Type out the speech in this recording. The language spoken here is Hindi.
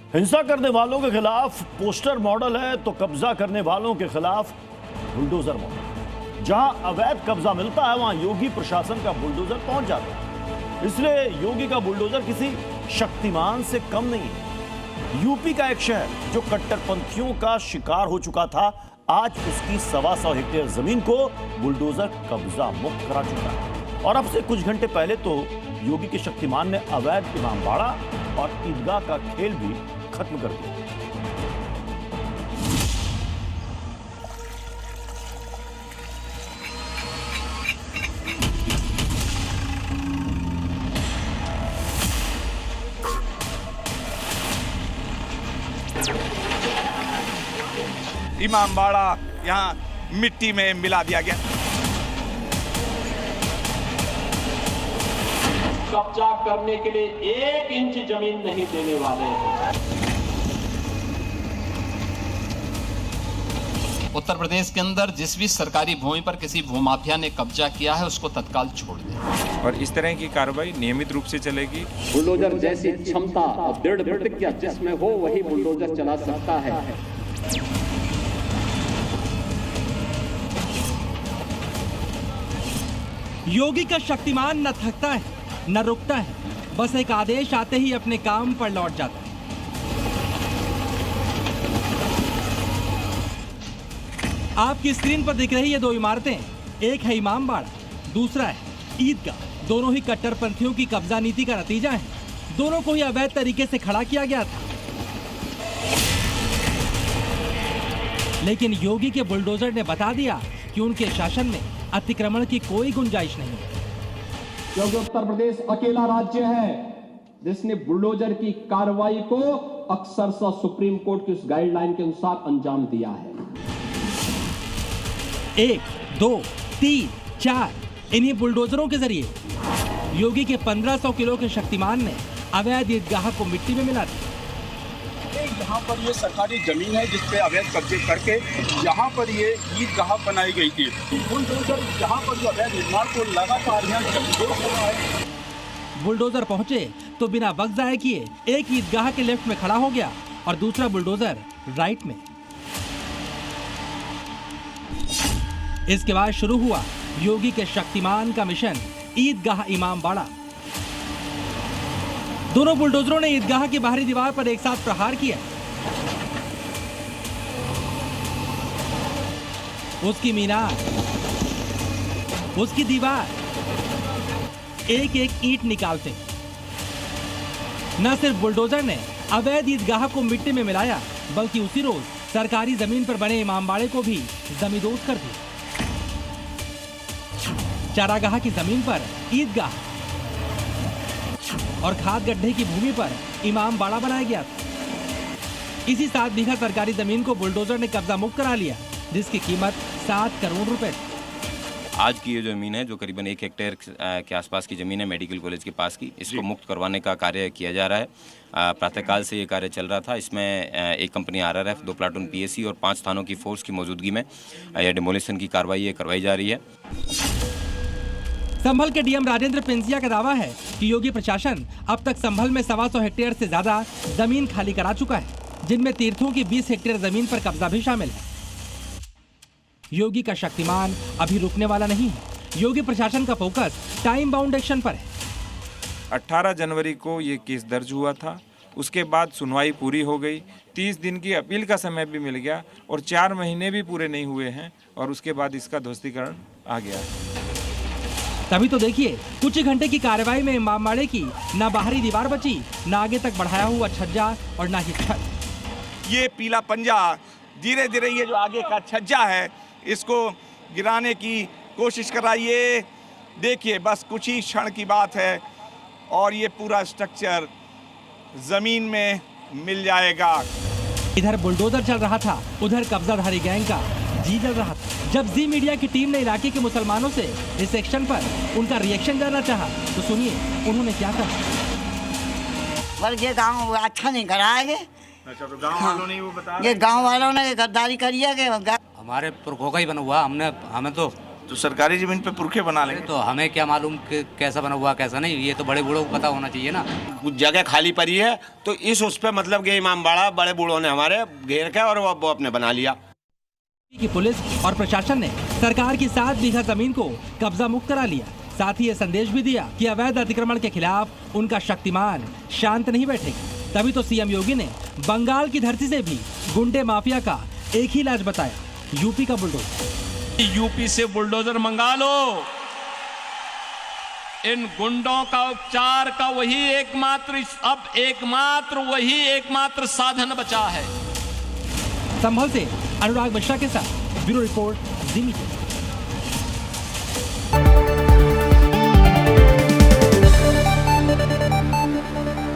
हिंसा करने वालों के खिलाफ पोस्टर मॉडल है तो कब्जा करने वालों के खिलाफ बुलडोजर मॉडल। जहां अवैध कब्जा मिलता है वहां योगी प्रशासन का बुलडोजर पहुंच जाता है। इसलिए योगी का बुलडोजर किसी शक्तिमान से कम नहीं है। यूपी का एक शहर जो कट्टरपंथियों का शिकार हो चुका था, आज उसकी 125 हेक्टेयर जमीन को बुलडोजर कब्जा मुक्त करा चुका है। और अब से कुछ घंटे पहले तो योगी के शक्तिमान ने अवैध इमामबाड़ा और ईदगाह का खेल भी खत्म कर दिया। इमामबाड़ा यहाँ मिट्टी में मिला दिया गया। कब्जा करने के लिए 1 इंच जमीन नहीं देने वाले हैं। उत्तर प्रदेश के अंदर जिस भी सरकारी भूमि पर किसी भूमाफिया ने कब्जा किया है उसको तत्काल छोड़ दें। और इस तरह की कार्रवाई नियमित रूप से चलेगी। बुलडोजर जैसी क्षमता और दृढ़ प्रतिज्ञा जिसमें हो वही बुलडोजर चला सकता है। योगी का शक्तिमान न थकता है न रुकता है, बस एक आदेश आते ही अपने काम पर लौट जाता है। आपकी स्क्रीन पर दिख रही ये 2 इमारतें, एक है इमामबाड़ा, दूसरा है ईदगाह। दोनों ही कट्टरपंथियों की कब्जा नीति का नतीजा है। दोनों को ही अवैध तरीके से खड़ा किया गया था, लेकिन योगी के बुलडोजर ने बता दिया कि उनके शासन में अतिक्रमण की कोई गुंजाइश नहीं है। क्योंकि उत्तर प्रदेश अकेला राज्य है जिसने बुलडोजर की कार्रवाई को अक्सरशः सुप्रीम कोर्ट की उस गाइडलाइन के अनुसार अंजाम दिया है। 1, 2, 3, 4 इन्हीं बुलडोजरों के जरिए योगी के 1500 किलो के शक्तिमान ने अवैध ईदगाह को मिट्टी में मिला दिया। यहाँ पर ये सरकारी जमीन है जिसपे अवैध कब्जे करके यहाँ पर ये ईदगाह बनाई गई थी। बुलडोजर यहाँ पर जो अवैध निर्माण को लगातार बुलडोजर पहुंचे तो बिना वक्त जाए किए एक ईदगाह के लेफ्ट में खड़ा हो गया और दूसरा बुलडोजर राइट में। इसके बाद शुरू हुआ योगी के शक्तिमान का मिशन ईदगाह इमामबाड़ा। दोनों बुलडोजरों ने ईदगाह की बाहरी दीवार पर एक साथ प्रहार किया। उसकी मीनार, उसकी दीवार, एक एक ईंट निकालते। न सिर्फ बुलडोजर ने अवैध ईदगाह को मिट्टी में मिलाया, बल्कि उसी रोज सरकारी जमीन पर बने इमामबाड़े को भी जमींदोज कर दिया। चारागाह की जमीन पर ईदगाह और खाद गड्ढे की भूमि पर इमामबाड़ा बनाया गया था। इसी 7 बीघा सरकारी जमीन को बुलडोजर ने कब्जा मुक्त करा लिया, जिसकी कीमत 7 करोड़ रुपए। आज की ये जमीन है जो करीबन 1 हेक्टेयर के आसपास की जमीन है मेडिकल कॉलेज के पास की, इसको मुक्त करवाने का कार्य किया जा रहा है। प्रातःकाल से ये कार्य चल रहा था। इसमें एक कंपनी RRF, 2 प्लाटून PSC और 5 थानों की फोर्स की मौजूदगी में यह डिमोलिशन की कार्रवाई करवाई जा रही है। संभल के डीएम राजेंद्र पेंसिया का दावा है कि योगी प्रशासन अब तक संभल में 125 हेक्टेयर से ज्यादा जमीन खाली करा चुका है, जिनमें तीर्थों की 20 हेक्टेयर जमीन पर कब्जा भी शामिल है। योगी का शक्तिमान अभी रुकने वाला नहीं है। योगी प्रशासन का फोकस टाइम बाउंड एक्शन पर है। 18 जनवरी को ये केस दर्ज हुआ था, उसके बाद सुनवाई पूरी हो गई। 30 दिन की अपील का समय भी मिल गया और 4 महीने भी पूरे नहीं हुए हैं और उसके बाद इसका ध्वस्तीकरण आ गया है। तभी तो देखिए, कुछ ही घंटे की कार्रवाई में इमामबाड़े की न बाहरी दीवार बची, न आगे तक बढ़ाया हुआ छज्जा और न ही छत। ये पीला पंजा धीरे धीरे ये जो आगे का छज्जा है इसको गिराने की कोशिश कर रहा है। ये देखिए, बस कुछ ही क्षण की बात है और ये पूरा स्ट्रक्चर जमीन में मिल जाएगा। इधर बुलडोजर चल रहा था, उधर कब्जाधारी गैंग का जी जल रहा था। जब जी मीडिया की टीम ने इलाके के मुसलमानों से इस एक्शन पर उनका रिएक्शन जानना चाहा, तो सुनिए उन्होंने क्या कहा। पर ये गांव अच्छा नहीं कराएंगे। अच्छा, तो गांव वालों ने वो बताया, ये गांव वालों ने गद्दारी करी है कि हमारे पुरखों का ही बना हुआ, हमें तो तो सरकारी जमीन पे पुरखे बना लेंगे। तो हमें क्या मालूम कि कैसा बना हुआ कैसा नहीं, ये तो बड़े बूढ़ों को पता होना चाहिए ना। कुछ जगह खाली पड़ी है तो इस उस पे मतलब कि इमामबाड़ा बड़े बूढ़ों ने हमारे घेर के और वो अपने बना लिया। की पुलिस और प्रशासन ने सरकार की 7 बीघा जमीन को कब्जा मुक्त करा लिया। साथ ही ये संदेश भी दिया कि अवैध अतिक्रमण के खिलाफ उनका शक्तिमान शांत नहीं बैठेगा। तभी तो सीएम योगी ने बंगाल की धरती से भी गुंडे माफिया का एक ही इलाज बताया, यूपी का बुलडोजर। यूपी से बुलडोजर मंगा लो, इन गुंडों का उपचार का वही एकमात्र साधन बचा है। संभल से अनुराग मिश्रा के साथ ब्यूरो रिपोर्ट, जी मीडिया।